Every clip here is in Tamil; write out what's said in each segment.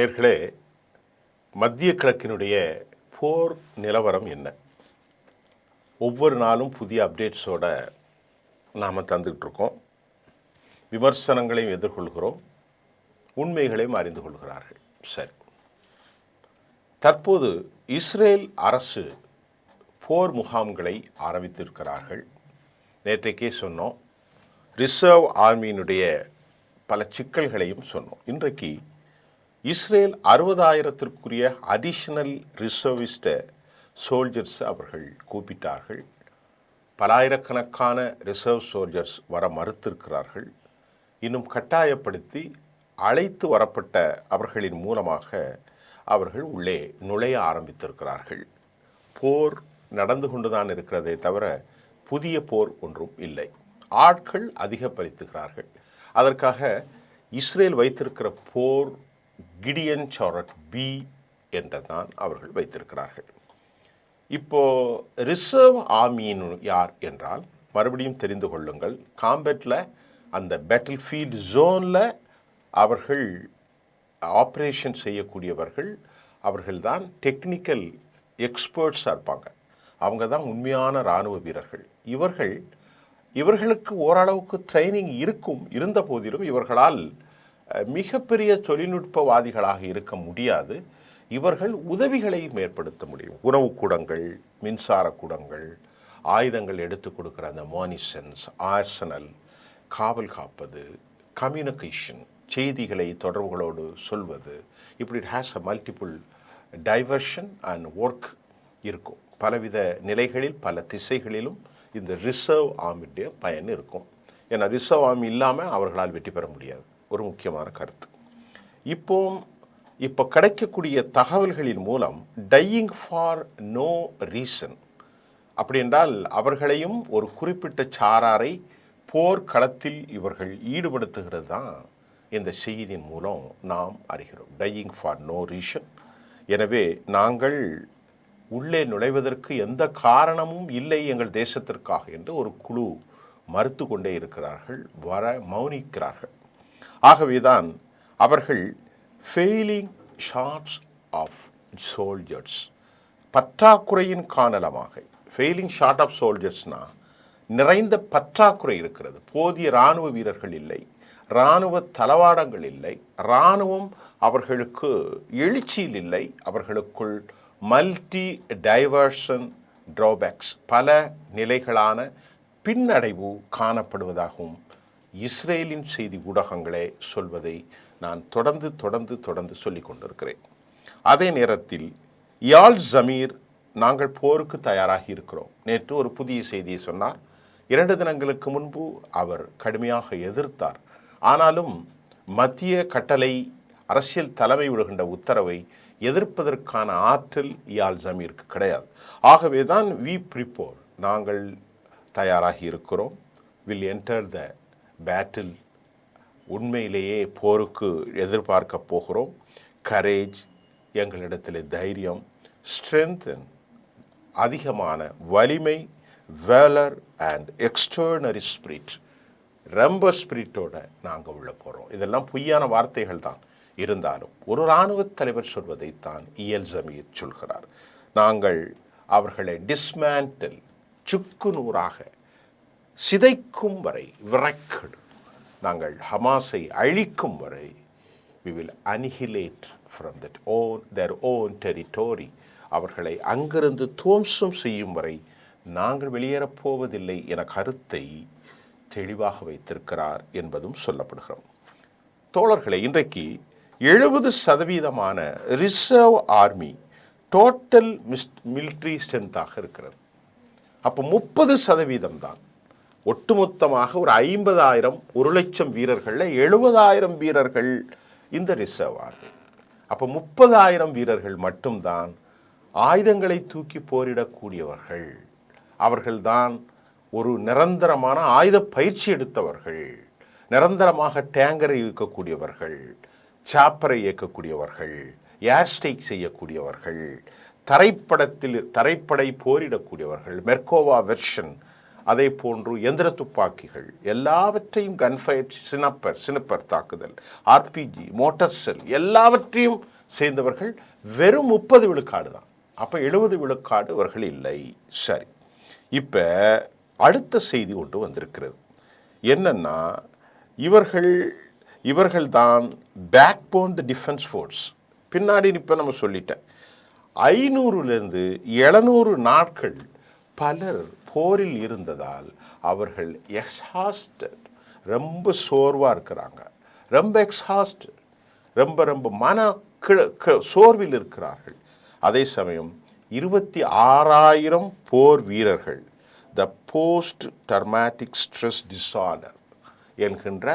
நேர்களே, மத்திய கிழக்கினுடைய போர் நிலவரம் என்ன? ஒவ்வொரு நாளும் புதிய அப்டேட்ஸோட நாம் தந்துக்கிட்டு இருக்கோம். விமர்சனங்களையும் எதிர்கொள்கிறோம், உண்மைகளையும் அறிந்து கொள்கிறார்கள். சரி, தற்போது இஸ்ரேல் அரசு போர் முகாம்களை ஆரம்பித்திருக்கிறார்கள். நேற்றைக்கே சொன்னோம், ரிசர்வ் ஆர்மியினுடைய பல சிக்கல்களையும் சொன்னோம். இன்றைக்கு இஸ்ரேல் 60,000க்குரிய அடிஷனல் ரிசர்விஸ்ட சோல்ஜர்ஸ் அவர்கள் கூப்பிட்டார்கள். பலாயிரக்கணக்கான ரிசர்வ் சோல்ஜர்ஸ் வர மறுத்திருக்கிறார்கள். இன்னும் கட்டாயப்படுத்தி அழைத்து வரப்பட்ட அவர்களின் மூலமாக அவர்கள் உள்ளே நுழைய ஆரம்பித்திருக்கிறார்கள். போர் நடந்து கொண்டுதான் இருக்கிறதே தவிர புதிய போர் ஒன்றும் இல்லை. ஆட்கள் அதிகப்படுத்துகிறார்கள். அதற்காக இஸ்ரேல் வைத்திருக்கிற போர் கிடியன் சாரட் பி என்றதான் அவர்கள் வைத்திருக்கிறார்கள். இப்போ ரிசர்வ் ஆர்மியின் யார் என்றால் மறுபடியும் தெரிந்து கொள்ளுங்கள். காம்பேட்டில் அந்த பேட்டில் ஃபீல்டு ஜோனில் அவர்கள் ஆப்ரேஷன் செய்யக்கூடியவர்கள், அவர்கள்தான் டெக்னிக்கல் எக்ஸ்பர்ட்ஸாக இருப்பாங்க. அவங்க தான் உண்மையான இராணுவ வீரர்கள். இவர்களுக்கு ஓரளவுக்கு ட்ரைனிங் இருந்த போதிலும் இவர்களால் மிகப்பெரிய தொழில்நுட்பவாதிகளாக இருக்க முடியாது. இவர்கள் உதவிகளை மேற்படுத்த முடியும். உணவு கூடங்கள், மின்சார கூடங்கள், ஆயுதங்கள் எடுத்து கொடுக்குற அந்த மோனிசன்ஸ், ஆர்சனல், காவல் காப்பது, கம்யூனிகேஷன், செய்திகளை தொடர்புகளோடு சொல்வது, இப்படி it has a multiple diversion and work இருக்கும். பலவித நிலைகளில் பல திசைகளிலும் இந்த ரிசர்வ் ஆர்மியுடைய பயன் இருக்கும். ஏன்னா ரிசர்வ் ஆர்மி இல்லாமல் அவர்களால் வெற்றி பெற முடியாது. ஒரு முக்கியமான கருத்து. இப்போ கிடைக்கக்கூடிய தகவல்களின் மூலம் டையிங் ஃபார் நோ ரீசன், அப்படி என்றால் அவர்களையும் ஒரு குறிப்பிட்ட சாராரை போர்க்களத்தில் இவர்கள் ஈடுபடுத்துகிறது தான் இந்த செய்தியின் மூலம் நாம் அறிகிறோம். Dying for no reason. எனவே நாங்கள் உள்ளே நுழைவதற்கு எந்த காரணமும் இல்லை எங்கள் தேசத்திற்காக என்று ஒரு குழு மறுத்து கொண்டே இருக்கிறார்கள், மௌனிக்கிறார்கள். ஆகவேதான் அவர்கள் ஃபெயிலிங் ஷார்ட்ஸ் ஆஃப் சோல்ஜர்ஸ், பற்றாக்குறையின் காரணமாக, ஃபெயிலிங் ஷார்ட் ஆஃப் சோல்ஜர்ஸ்னா நிறைந்த பற்றாக்குறை இருக்கிறது. போதிய இராணுவ வீரர்கள் இல்லை, இராணுவ தளவாடங்கள் இல்லை, இராணுவம் அவர்களுக்கு எழுச்சியில் இல்லை, அவர்களுக்குள் மல்டி டைவர்ஷன் ட்ராபேக்ஸ், பல நிலைகளான பின்னடைவு காணப்படுவதாகவும் இஸ்ரேலின் செய்தி ஊடகங்களே சொல்வதை நான் தொடர்ந்து சொல்லிக் கொண்டிருக்கிறேன். அதே நேரத்தில் யாழ் ஜமீர், நாங்கள் போருக்கு தயாராகி இருக்கிறோம். நேற்று ஒரு புதிய செய்தியை சொன்னார். 2 தினங்களுக்கு முன்பு அவர் கடுமையாக எதிர்த்தார். ஆனாலும் மத்திய கட்டளை, அரசியல் தலைமை விடுகின்ற உத்தரவை எதிர்ப்பதற்கான ஆற்றல் யாழ் ஜமீருக்கு கிடையாது. ஆகவே தான் வி ப்ரிப்போர், நாங்கள் தயாராகி இருக்கிறோம், வில் என்டர் த பேட்டில், உண்மையிலேயே போருக்கு எதிர்பார்க்க போகிறோம். கரேஜ், எங்களிடத்தில் தைரியம், ஸ்ட்ரென்த், அதிகமான வலிமை, வேலர் அண்ட் எக்ஸ்டர்னரி ஸ்பிரிட், ரொம்ப ஸ்பிரிட்டோட நாங்கள் உள்ள போகிறோம். இதெல்லாம் பொய்யான வார்த்தைகள் தான். இருந்தாலும் ஒரு இராணுவ தலைவர் சொல்வதைத்தான் இயல் ஜமீர் சொல்கிறார். நாங்கள் அவர்களை டிஸ்மேண்டில், சுக்கு நூறாக சிதைக்கும் வரை, விரக்கடு, நாங்கள் ஹமாஸை அழிக்கும் வரை, we will annihilate from their own territory, அவர்களை அங்கிருந்து துவம்சம் செய்யும் வரை நாங்கள் வெளியேறப்போவதில்லை என கருத்தை தெளிவாக வைத்திருக்கிறார் என்பதும் சொல்லப்படுகிறோம். தோழர்களை, இன்றைக்கு 70% ரிசர்வ் ஆர்மி டோட்டல் மிலிட்ரி ஸ்ட்ரென்த்தாக இருக்கிறது. அப்போ 30% தான். ஒட்டுமொத்தமாக ஒரு 50,000, 1,00,000 வீரர்களில் 70,000 வீரர்கள் இந்த ரிசர்வ் ஆர்மி. அப்போ 30,000 வீரர்கள் மட்டும்தான் ஆயுதங்களை தூக்கி போரிடக்கூடியவர்கள். அவர்கள்தான் ஒரு நிரந்தரமான ஆயுத பயிற்சி எடுத்தவர்கள், நிரந்தரமாக டேங்கரை இயக்கக்கூடியவர்கள், சாப்பரை இயக்கக்கூடியவர்கள், ஏர்ஸ்ட்ரைக் செய்யக்கூடியவர்கள், தரைப்படை போரிடக்கூடியவர்கள், மெர்கோவா வெர்ஷன் அதே போன்று எந்திர துப்பாக்கிகள் எல்லாவற்றையும் கன்ஃபயர், சினப்பர் தாக்குதல், ஆர்பிஜி, மோட்டார் செல் எல்லாவற்றையும் சேர்ந்தவர்கள் வெறும் 30 விழுக்காடு தான். அப்போ 70 விழுக்காடு அவர்கள் இல்லை. சரி, இப்போ அடுத்த செய்தி ஒன்று வந்திருக்கிறது. என்னன்னா, இவர்கள் தான் backbone the defence force. பின்னாடி இப்போ நம்ம சொல்லிட்டேன், 500லேருந்து 700 நாட்கள் பலர் போரில் இருந்ததால் அவர்கள் எக்ஸாஸ்டட், ரொம்ப சோர்வாக இருக்கிறாங்க, ரொம்ப எக்ஸாஸ்டட், ரொம்ப மன சோர்வில் இருக்கிறார்கள். அதே சமயம் 26,000 போர் வீரர்கள் த போஸ்ட் டர்மேட்டிக் ஸ்ட்ரெஸ் டிஸார்டர் என்கின்ற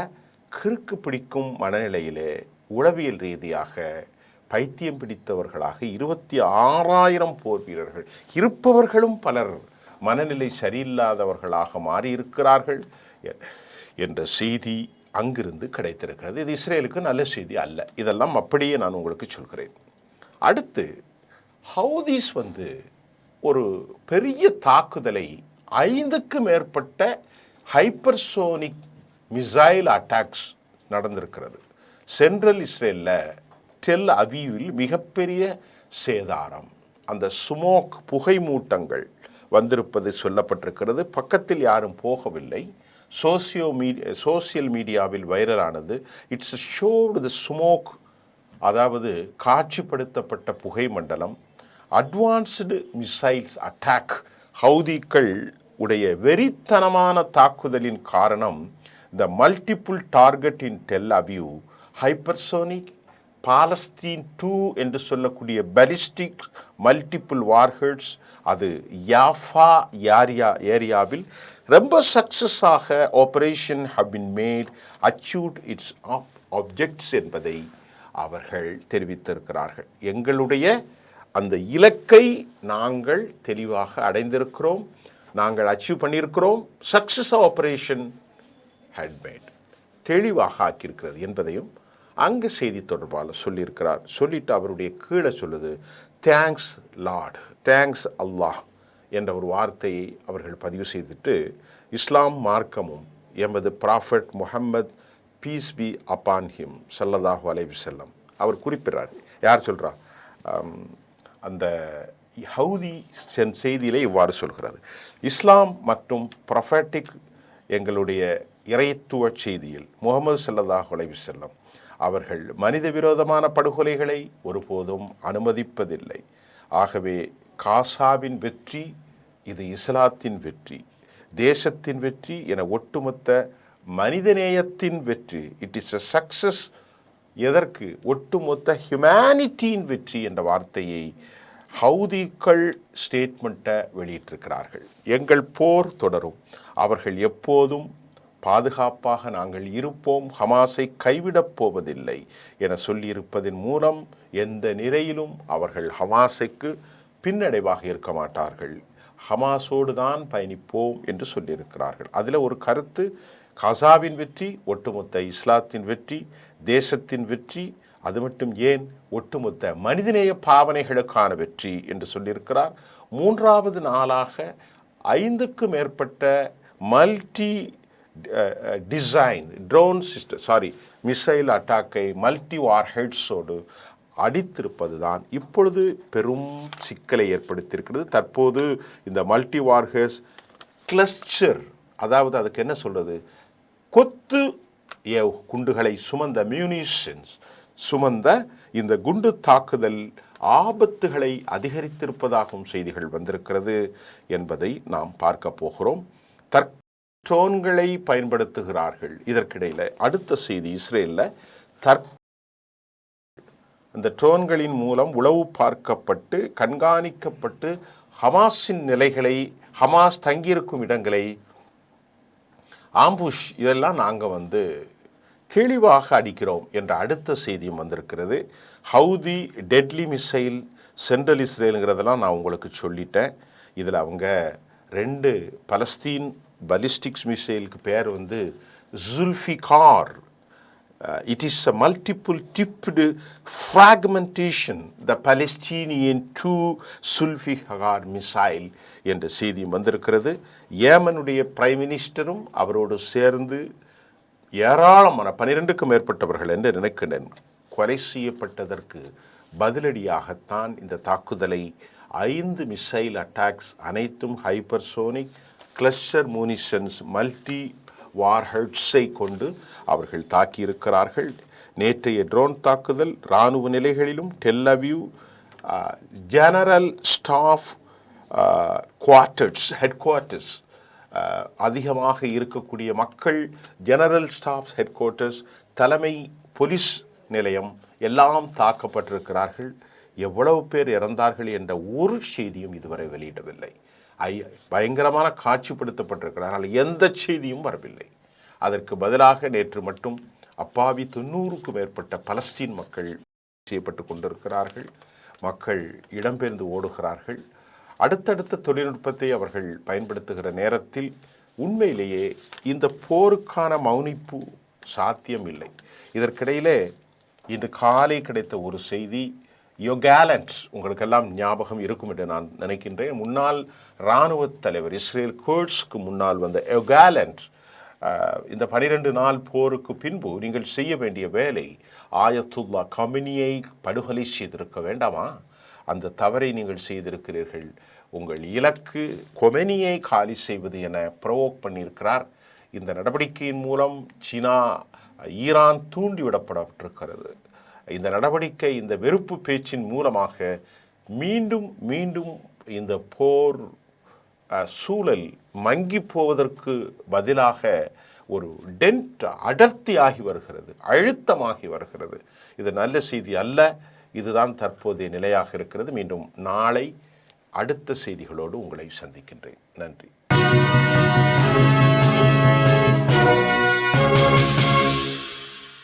கிறுக்கு பிடிக்கும் மனநிலையிலே உளவியல் ரீதியாக பைத்தியம் பிடித்தவர்களாக 26,000 போர் வீரர்கள் இருப்பவர்களும் பலர் மனநிலை சரியில்லாதவர்களாக மாறியிருக்கிறார்கள் என்ற செய்தி அங்கிருந்து கிடைத்திருக்கிறது. இது இஸ்ரேலுக்கு நல்ல செய்தி அல்ல. இதெல்லாம் அப்படியே நான் உங்களுக்கு சொல்கிறேன். அடுத்து ஹவுதீஸ் ஒரு பெரிய தாக்குதலை 5க்கு மேற்பட்ட ஹைப்பர்சோனிக் மிசைல் அட்டாக்ஸ் நடந்திருக்கிறது. சென்ட்ரல் இஸ்ரேலில் டெல் அவீவில் மிகப்பெரிய சேதாரம், அந்த ஸ்மோக் புகை மூட்டங்கள் வந்திருப்பது சொல்லப்பட்டிருக்கிறது. பக்கத்தில் யாரும் போகவில்லை. சோசியல் மீடியாவில் வைரலானது. இட்ஸ் ஷோடு தி ஸ்மோக், அதாவது காட்சிப்படுத்தப்பட்ட புகை மண்டலம். Advanced missiles attack. ஹவுதிகள் உடைய வெறித்தனமான தாக்குதலின் காரணம் the multiple target in Tel Aviv, hypersonic, Palestine 2 என்று சொல்லக்கூடிய பலிஸ்டிக் மல்டிபிள் வார்ஹெட்ஸ், அது யாஃபா ஏரியாவில் ரொம்ப சக்சஸாக operation how been made achieved its objects என்பதை அவர்கள் தெரிவித்திருக்கிறார்கள். எங்களுடைய அந்த இலக்கை நாங்கள் தெளிவாக அடைந்திருக்கிறோம், நாங்கள் அச்சீவ் பண்ணியிருக்கிறோம், சக்சஸ் ஆபரேஷன் ஹேட் மேட், தெளிவாக ஆக்கியிருக்கிறது என்பதையும் அங்கு செய்தி தொடர்பாளர் சொல்லியிருக்கிறார். சொல்லிட்டு அவருடைய கீழே சொல்லுது, தேங்க்ஸ் லார்ட், தேங்க்ஸ் அல்லாஹ் என்ற ஒரு வார்த்தையை அவர்கள் பதிவு செய்துட்டு, இஸ்லாம் மார்க்கமும் எமது prophet Muhammad piece B upon him ஸல்லல்லாஹு அலைஹி வஸல்லம் அவர் குறிப்பிடுறார். யார் சொல்கிறா? அந்த ஹவுதி செய்தியிலே இவ்வாறு சொல்கிறது, இஸ்லாம் மற்றும் ப்ரொஃபட்டிக் எங்களுடைய இறைத்துவ செய்தியில் முகமது ஸல்லல்லாஹு அலைஹி வஸல்லம் அவர்கள் மனித விரோதமான படுகொலைகளை ஒருபோதும் அனுமதிப்பதில்லை. ஆகவே காசாவின் வெற்றி இது இஸ்லாத்தின் வெற்றி, தேசத்தின் வெற்றி என ஒட்டுமொத்த மனிதநேயத்தின் வெற்றி. It is a success. எதற்கு? ஒட்டுமொத்த ஹியூமனிட்டியின் வெற்றி என்ற வார்த்தையை ஹவுதிகள் ஸ்டேட்மெண்ட்டை வெளியிட்டிருக்கிறார்கள். எங்கள் போர் தொடரும், அவர்கள் எப்போதும் பாதுகாப்பாக நாங்கள் இருப்போம், ஹமாஸை கைவிடப் போவதில்லை என சொல்லியிருப்பதன் மூலம் எந்த நிலையிலும் அவர்கள் ஹமாஸுக்கு பின்னடைவாக இருக்க மாட்டார்கள், ஹமாஸோடு தான் பயணிப்போம் என்று சொல்லியிருக்கிறார்கள். அதில் ஒரு கருத்து, காசாவின் வெற்றி ஒட்டுமொத்த இஸ்லாத்தின் வெற்றி, தேசத்தின் வெற்றி, அது மட்டும் ஏன் ஒட்டுமொத்த மனிதநேய பாவனைகளுக்கான வெற்றி என்று சொல்லியிருக்கிறார். 3வது நாளாக 5க்கு மேற்பட்ட மல்டி டிசைன் ட்ரோன் மிசைல் அட்டாக்கை மல்டி வார்ஹெட்ஸோடு அடித்திருப்பது தான் இப்பொழுது பெரும் சிக்கலை ஏற்படுத்தியிருக்கிறது. தற்போது இந்த மல்டி வார்ஹெட்ஸ் கிளஸ்டர், அதாவது அதுக்கு என்ன சொல்றது, கொத்து குண்டுகளை சுமந்த மியூனிஷன்ஸ் சுமந்த இந்த குண்டு தாக்குதல் ஆபத்துகளை அதிகரித்திருப்பதாகவும் செய்திகள் வந்திருக்கிறது என்பதை நாம் பார்க்க போகிறோம். ட்ரோன்களை பயன்படுத்துகிறார்கள். இதற்கிடையில் அடுத்த செய்தி, இஸ்ரேலில் அந்த ட்ரோன்களின் மூலம் உளவு பார்க்கப்பட்டு கண்காணிக்கப்பட்டு ஹமாஸின் நிலைகளை, ஹமாஸ் தங்கியிருக்கும் இடங்களை, ஆம்புஷ் இதெல்லாம் நாங்கள் தெளிவாக அடிக்கிறோம் என்ற அடுத்த செய்தியும் வந்திருக்கிறது. ஹவுதி டெட்லி மிசைல் சென்ட்ரல் இஸ்ரேலுங்கிறதெல்லாம் நான் உங்களுக்கு சொல்லிட்டேன். இதில் அவங்க 2 பலஸ்தீன் பலிஸ்டிக்ஸ் மிசைலுக்கு பேர் Zulfiqar It is a multiple tipped fragmentation, the Palestinian two Zulfikar missile என்ற செய்தியும் வந்திருக்கிறது. ஏமனுடைய பிரைம் மினிஸ்டரும் அவரோடு சேர்ந்து ஏராளமான 12க்கும் மேற்பட்டவர்கள் என்று நினைக்கின்றேன் கொலை செய்யப்பட்டதற்கு பதிலடியாகத்தான் இந்த தாக்குதலை 5 மிசைல் அட்டாக்ஸ் அனைத்தும் ஹைப்பர்சோனிக் கிளஸ்டர் மூனிஷன்ஸ் மல்டி வார்ஹெட்ஸை கொண்டு அவர்கள் தாக்கியிருக்கிறார்கள். நேற்றைய ட்ரோன் தாக்குதல் இராணுவ நிலைகளிலும் Tel Aviv general staff head quarters அதிகமாக இருக்கக்கூடிய மக்கள், ஜெனரல் ஸ்டாஃப் ஹெட் குவார்ட்டர்ஸ், தலைமை போலீஸ் நிலையம் எல்லாம் தாக்கப்பட்டிருக்கிறார்கள். எவ்வளவு பேர் இறந்தார்கள் என்ற ஒரு செய்தியும் இதுவரை வெளியிடவில்லை. பயங்கரமான காட்சிப்படுத்தப்பட்டிருக்கிறார்கள், எந்த செய்தியும் வரவில்லை. அதற்கு பதிலாக நேற்று மட்டும் அப்பாவி 90க்கும் மேற்பட்ட பலஸ்தீன் மக்கள் செய்யப்பட்டு கொண்டிருக்கிறார்கள். மக்கள் இடம்பெயர்ந்து ஓடுகிறார்கள். அடுத்தடுத்த தொழில்நுட்பத்தை அவர்கள் பயன்படுத்துகிற நேரத்தில் உண்மையிலேயே இந்த போருக்கான மௌனிப்பு சாத்தியம் இல்லை. இதற்கிடையிலே இன்று காலை கிடைத்த ஒரு செய்தி, யோகாலண்ட் உங்களுக்கெல்லாம் ஞாபகம் இருக்கும் என்று நான் நினைக்கின்றேன். முன்னாள் இராணுவ தலைவர் இஸ்ரேல் கோட்ஸ்க்கு முன்னால் வந்த யோகாலண்ட் இந்த 12 நாள் போருக்கு பின்பு நீங்கள் செய்ய வேண்டிய வேலை ஆயத்துல்லா கமினியை படுகொலை செய்திருக்க வேண்டாமா? அந்த தவறை நீங்கள் செய்திருக்கிறீர்கள். உங்கள் இலக்கு கொமெனியை காலி செய்வது என ப்ரொவோக் பண்ணியிருக்கிறார். இந்த நடவடிக்கையின் மூலம் சீனா ஈரான் தூண்டிவிடப்பட்டிருக்கிறது. இந்த நடவடிக்கை, இந்த வெறுப்பு பேச்சின் மூலமாக மீண்டும் மீண்டும் இந்த போர் சூழல் மங்கி போவதற்கு பதிலாக ஒரு டென்ட் அடர்த்தியாகி வருகிறது, அழுத்தமாகி வருகிறது. இது நல்ல செய்தி அல்ல. இதுதான் தற்போதைய நிலையாக இருக்கிறது. மீண்டும் நாளை அடுத்த செய்திகளோடு உங்களை சந்திக்கின்றேன். நன்றி.